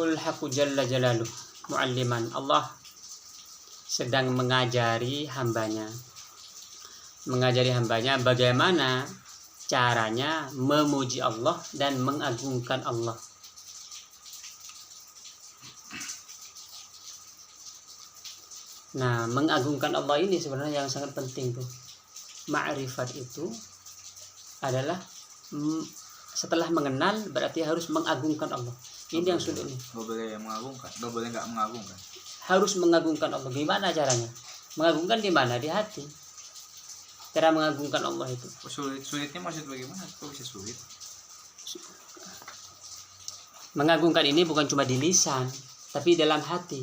Yaqul haqqu jalla jalaluh mu'alliman. Allah sedang mengajari hambanya bagaimana caranya memuji Allah dan mengagungkan Allah. Nah, mengagungkan Allah ini sebenarnya yang sangat penting tuh. Ma'rifat itu adalah setelah mengenal berarti harus mengagungkan Allah. Ini yang sulit nih. Gak boleh mengagungkan, gak boleh nggak mengagungkan. Harus mengagungkan Allah. Gimana caranya? Mengagungkan di mana? Di hati. Cara mengagungkan Allah itu. Sulitnya maksud bagaimana? Kok bisa sulit? Mengagungkan ini bukan cuma di lisan, tapi dalam hati.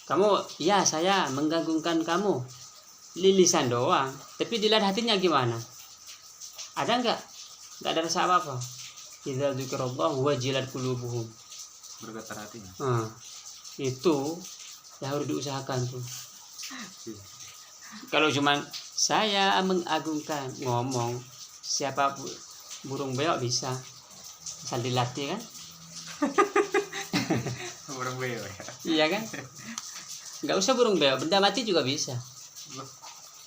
Kamu, ya saya mengagungkan kamu di lisan doang, tapi di dalam hatinya gimana? Ada nggak? Nggak ada rasa apa-apa. Idza dzikrallahu wajilat qulubuhum. Bergetar hatinya. Itu yang harus diusahakan tuh. Kalau cuman saya mengagungkan ngomong, siapa burung beo bisa asal dilatih kan? Burung beo ya. Iya kan? Nggak usah burung beo, benda mati juga bisa.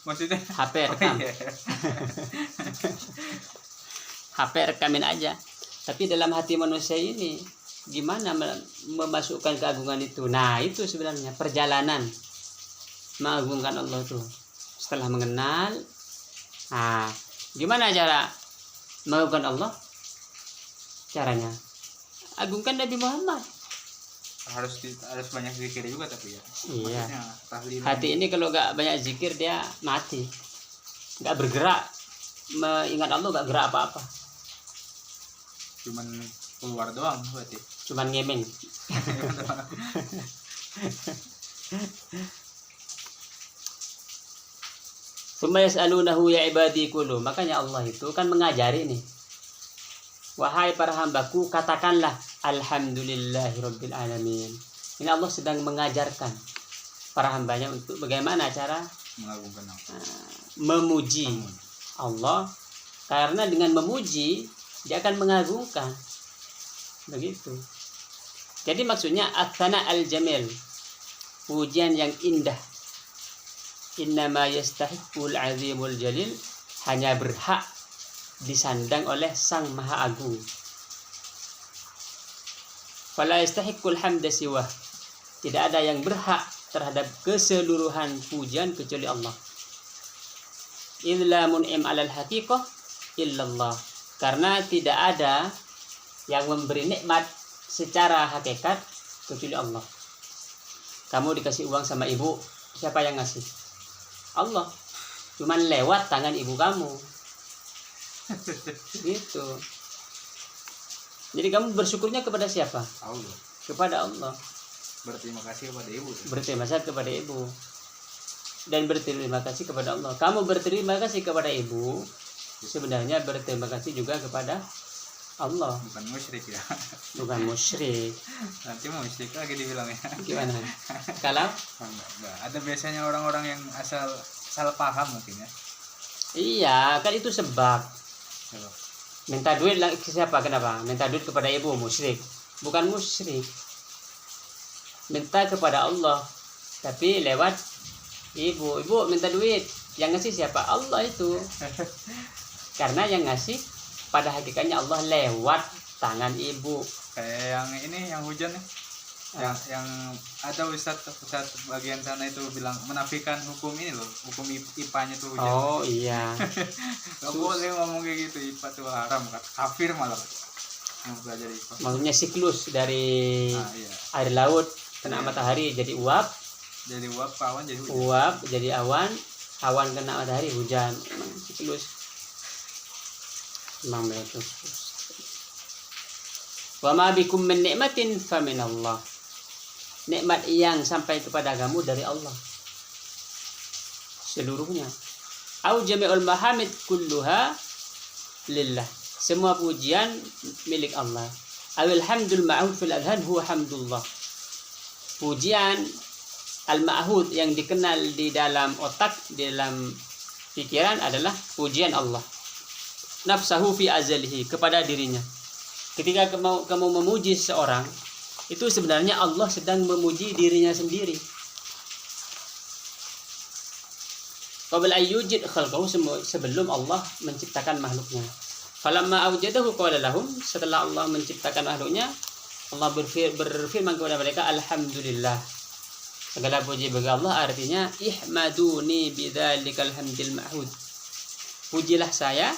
Maksudnya HP rekam. HP rekamin aja. Tapi dalam hati manusia ini gimana memasukkan keagungan itu? Nah, itu sebenarnya perjalanan mengagungkan Allah itu. Setelah mengenal, nah, gimana cara mengagungkan Allah? Caranya agungkan Nabi Muhammad. Harus banyak zikir juga tapi ya. Iya. Tahlil. Hati ini kalau nggak banyak zikir dia mati, nggak bergerak. Mengingat Allah nggak gerak apa-apa. Cuman keluar doang berarti. Cuman ngemeng. Tsumma yas'alunahu ya ibadi qulu. Makanya Allah itu kan mengajari nih. Wahai para hambaku, katakanlah alhamdulillahirabbil alamin. Ini Allah sedang mengajarkan para hambanya untuk bagaimana cara Mengagungkan Allah. Memuji Allah, karena dengan memuji dia akan mengagungkan. Begitu. Jadi maksudnya atsana al-jamil, pujian yang indah. Innama yastahiqul azimul jalil, hanya berhak disandang oleh Sang Maha Agung. Fala yastahiqul hamda siwa, tidak ada yang berhak terhadap keseluruhan pujian kecuali Allah. Illa mun'im alal haqiqah illallah, karena tidak ada yang memberi nikmat secara hakikat kecuali Allah. Kamu dikasih uang sama ibu, siapa yang ngasih? Allah. Cuman lewat tangan ibu kamu. Gitu. Jadi kamu bersyukurnya kepada siapa? Allah. Kepada Allah. Berterima kasih kepada ibu. Berterima kasih kepada ibu. Dan berterima kasih kepada Allah. Kamu berterima kasih kepada ibu, sebenarnya berterima kasih juga kepada Allah. Bukan musyrik ya. Bukan musyrik. Nanti mau musyrik lagi dibilangnya. Gimana? Kalau enggak. Ada biasanya orang-orang yang asal salah paham mungkin ya. iya, kan itu sebab. Coba. Minta duit ke siapa? Kenapa? Minta duit kepada ibu, musyrik. Bukan musyrik. Minta kepada Allah, tapi lewat ibu. Ibu minta duit, yang ngasih siapa? Allah itu. Karena yang ngasih pada hakikatnya Allah lewat tangan ibu. Kayak yang ini yang hujan nih. Yang ada ustadz bagian sana itu bilang menafikan hukum ini loh, hukum IPA-nya tuh hujan. Oh iya. Gak boleh ngomong kayak gitu, IPA tuh haram, kafir malah yang belajar IPA. Maksudnya siklus dari Iya. air laut kena matahari jadi uap, Jadi uap ke awan jadi hujan. uap jadi awan, awan kena matahari hujan. Memang siklus. Memang begitu. Wa ma bikum min ni'matin fa min Allah. Nikmat yang sampai kepada kamu dari Allah seluruhnya. Au jami'ul mahamid kulluha lillah. Semua pujian milik Allah. Awil hamdul ma'hud fil adhan huwa hamdullah. Pujian al-ma'hud yang dikenal di dalam otak, di dalam pikiran adalah pujian Allah. Nafsahu fi azalihi, kepada dirinya. Ketika kamu memuji seseorang, itu sebenarnya Allah sedang memuji dirinya sendiri. Qabla ayyujid khalqahu, sebelum Allah menciptakan makhluknya. Falamma awjadahu qala lahum, setelah Allah menciptakan makhluknya, Allah berfirman kepada mereka, alhamdulillah. Segala puji bagi Allah, artinya ihmaduni bidzalikal hamdil ma'hud. Pujilah saya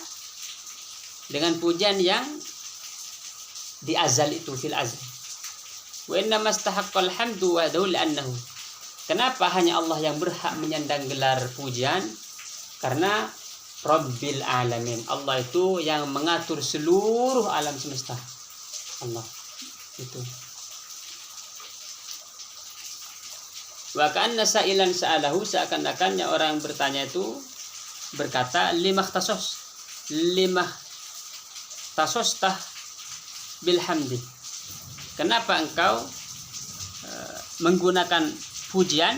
dengan pujian yang di azal itu, fil azal. Wa inna mastahaqqal hamdu wa daul annahu. Kenapa hanya Allah yang berhak menyandang gelar pujian? Karena Rabbil alamin. Allah itu yang mengatur seluruh alam semesta. Allah itu. Wa ka'anna sa'ilan sa'alahu, seakan-akannya orang yang bertanya itu berkata, lima tasostah bilhamdi. Kenapa engkau menggunakan pujian?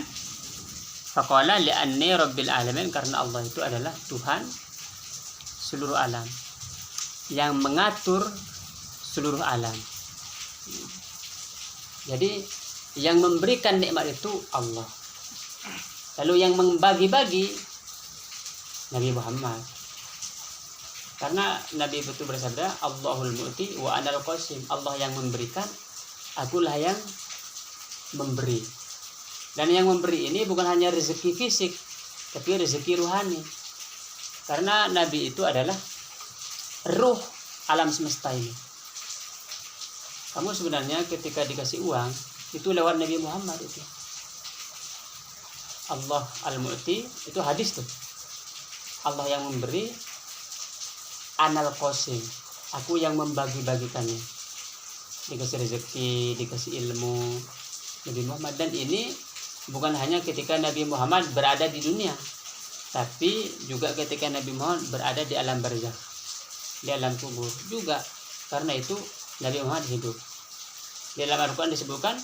Faqala li'anni rabbil alamin, karena Allah itu adalah Tuhan seluruh alam, yang mengatur seluruh alam. Jadi yang memberikan nikmat itu Allah. Lalu yang membagi-bagi Nabi Muhammad. Karena Nabi itu bersabda, Allahul mu'ti wa anal qasim. Allah yang memberikan, akulah yang memberi. Dan yang memberi ini bukan hanya rezeki fisik, tapi rezeki ruhani. Karena Nabi itu adalah ruh alam semesta ini. Kamu sebenarnya ketika dikasih uang, itu lewat Nabi Muhammad itu. Allah al-mu'ti, itu hadis tuh. Allah yang memberi, anal qasim, aku yang membagi-bagikannya. Dikasih rezeki, dikasih ilmu Nabi Muhammad. Dan ini bukan hanya ketika Nabi Muhammad berada di dunia, tapi juga ketika Nabi Muhammad berada di alam barzakh, di alam kubur juga. Karena itu Nabi Muhammad hidup. Di dalam Al-Quran disebutkan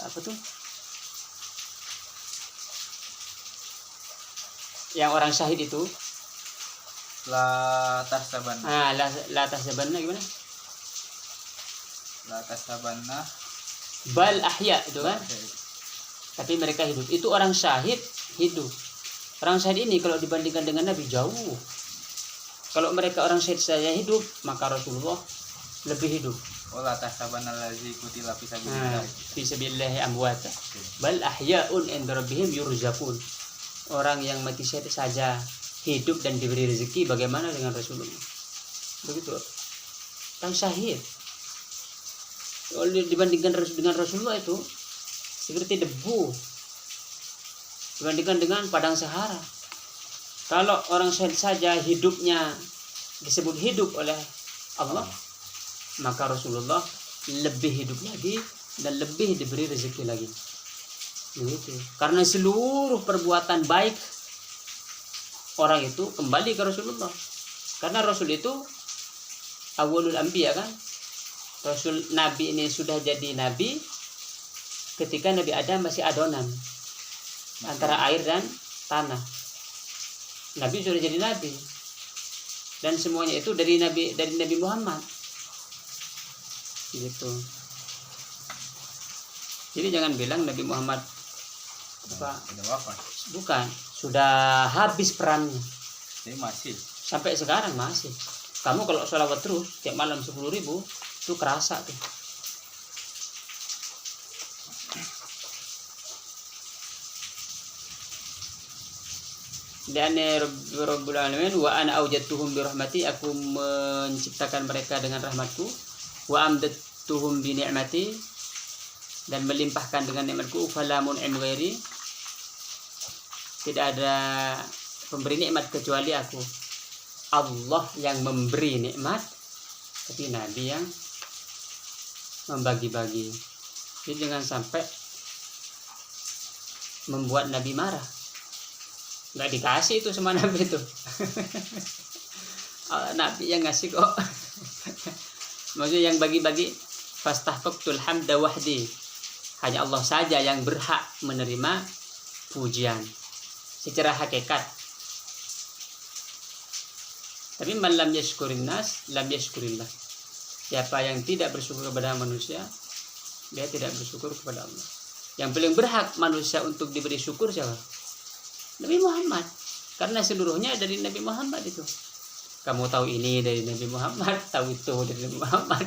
apa tuh? Yang orang syahid itu la tahsabanna. La tahsabanna gimana? La tahsabanna bal ahya, itu kan? Tapi mereka hidup. Itu orang syahid hidup. Orang syahid ini kalau dibandingkan dengan Nabi jauh. Kalau mereka orang syahid saja hidup, maka Rasulullah lebih hidup. La tahsabanna allazi qutila fi sabilillah. Fi sabilillah amwat. Bal ahya'un 'inda rabbihim yurzaqun. Orang yang mati syahid saja hidup dan diberi rezeki, bagaimana dengan Rasulullah? Begitu. Orang syahid. Kalau dibandingkan dengan Rasulullah itu seperti debu dibandingkan dengan padang Sahara. Kalau orang syahid saja hidupnya disebut hidup oleh Allah, maka Rasulullah lebih hidup lagi dan lebih diberi rezeki lagi. Begitu. Karena seluruh perbuatan baik orang itu kembali ke Rasulullah. Karena Rasul itu awalul anbiya kan. Rasul Nabi ini sudah jadi Nabi ketika Nabi Adam masih adonan antara air dan tanah. Nabi sudah jadi Nabi. Dan semuanya itu dari Nabi Muhammad. Gitu. Jadi jangan bilang Nabi Muhammad bukan, sudah habis perannya. Jadi masih. Sampai sekarang masih. Kamu kalau sholawat terus tiap malam 10.000 itu kerasa tuh. Dan Rabbul Alamin wa ana aujadtuhum bi rahmati, aku menciptakan mereka dengan rahmatku, wa amdatuhum bi ni'mati, dan melimpahkan dengan nikmatku, fala mun'im ghairi, tidak ada pemberi nikmat kecuali aku. Allah yang memberi nikmat, tapi Nabi yang membagi-bagi. Jadi jangan sampai membuat Nabi marah. Nggak dikasih itu sama Nabi itu. Nabi yang ngasih kok. Maksudnya yang bagi-bagi, fastahfaqtul hamda wahdi. Hanya Allah saja yang berhak menerima pujian secara hakikat. Tapi man lam yashkurin nas lam yashkurillah. Siapa yang tidak bersyukur kepada manusia, dia tidak bersyukur kepada Allah. Yang paling berhak manusia untuk diberi syukur siapa? Nabi Muhammad. Karena seluruhnya dari Nabi Muhammad itu. Kamu tahu ini dari Nabi Muhammad, tahu itu dari Nabi Muhammad.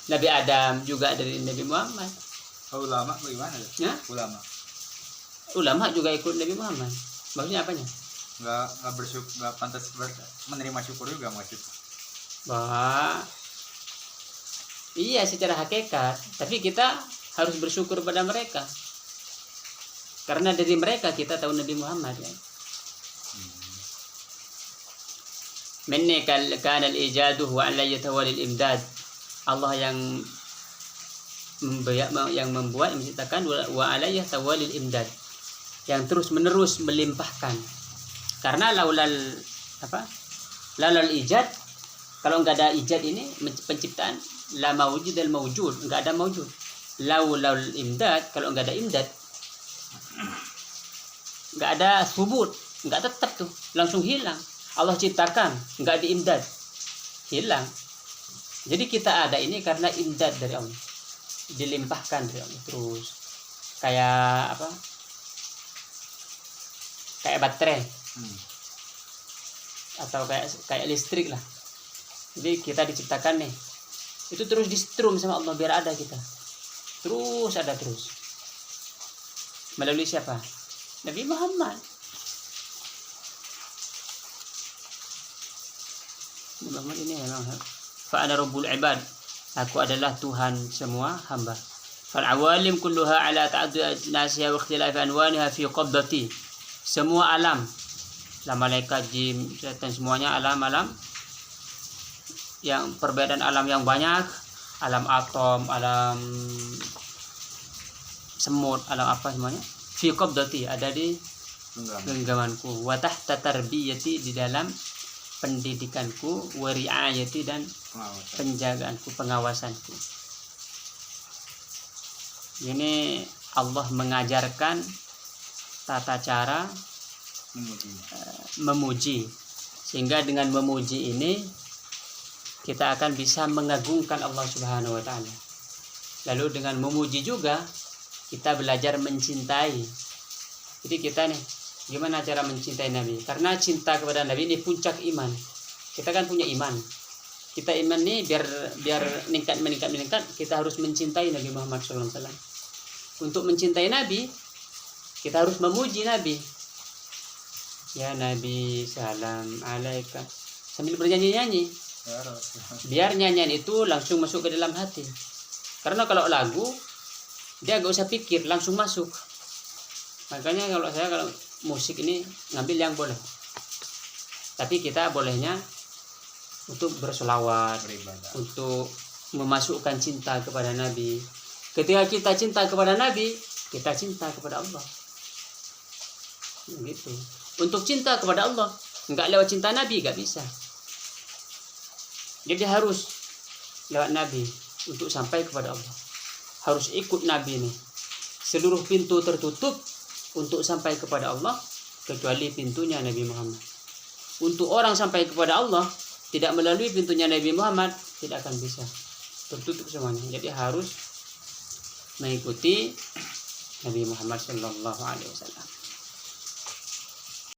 Nabi Adam juga dari Nabi Muhammad. Ulama bagaimana? Ya? Ulama juga ikut Nabi Muhammad. Maksudnya apanya? Nggak bersyukur, nggak pantas menerima syukur juga maksudnya. Bahwa iya secara hakikat, tapi kita harus bersyukur pada mereka. Karena dari mereka kita tahu Nabi Muhammad ya. Minni kana al-ijadu wa la yatawali al-imdad. Allah yang membuat, yang menciptakan, wa alayhi tawali al-imdad. Yang terus menerus melimpahkan. Karena laulal ijad, kalau enggak ada ijad ini penciptaan, la mawjud al mawjud, enggak ada mawjud. Laulal imdad, kalau enggak ada imdad, enggak ada subut, enggak tetap tuh, langsung hilang. Allah ciptakan, enggak diimdad, hilang. Jadi kita ada ini karena imdad dari Allah, dilimpahkan dari Allah terus. Kayak apa? Kayak baterai. Atau kayak listrik lah. Jadi kita diciptakan nih, itu terus di-strum sama Allah biar ada kita, terus ada terus. Melalui siapa? Nabi Muhammad. Nabi Muhammad ini memang fa ana rabbul ibad, aku adalah Tuhan semua hamba. Fal awalim kulluha ala ta'addud nasiha wa ikhtilaf anwaniha fi qabdati. Semua alam, malaikat, jin, setan, semuanya alam-alam yang perbedaan alam yang banyak, alam atom, alam semut, alam apa semuanya, fi qabdati, ada di genggamanku, wa tahta tarbiyati, di dalam pendidikanku, wa riayati, dan penjagaanku, pengawasanku. Ini Allah mengajarkan tata cara memuji, sehingga dengan memuji ini kita akan bisa mengagungkan Allah Subhanahu wa taala. Lalu dengan memuji juga kita belajar mencintai. Jadi kita nih, gimana cara mencintai Nabi? Karena cinta kepada Nabi ini puncak iman. Kita kan punya iman. Kita iman nih biar meningkat, kita harus mencintai Nabi Muhammad SAW. Untuk mencintai Nabi, kita harus memuji Nabi. Ya Nabi, salam alaika, sambil bernyanyi-nyanyi. Biar nyanyian itu langsung masuk ke dalam hati. Karena kalau lagu, dia gak usah pikir, langsung masuk. Makanya kalau musik ini ngambil yang boleh. Tapi kita bolehnya untuk bersolawat, untuk memasukkan cinta kepada Nabi. Ketika kita cinta kepada Nabi, kita cinta kepada Allah. Gitu. Untuk cinta kepada Allah, nggak lewat cinta Nabi nggak bisa. Jadi harus lewat Nabi untuk sampai kepada Allah. Harus ikut Nabi nih. Seluruh pintu tertutup untuk sampai kepada Allah kecuali pintunya Nabi Muhammad. Untuk orang sampai kepada Allah tidak melalui pintunya Nabi Muhammad tidak akan bisa. Tertutup semuanya. Jadi harus mengikuti Nabi Muhammad sallallahu alaihi wasallam.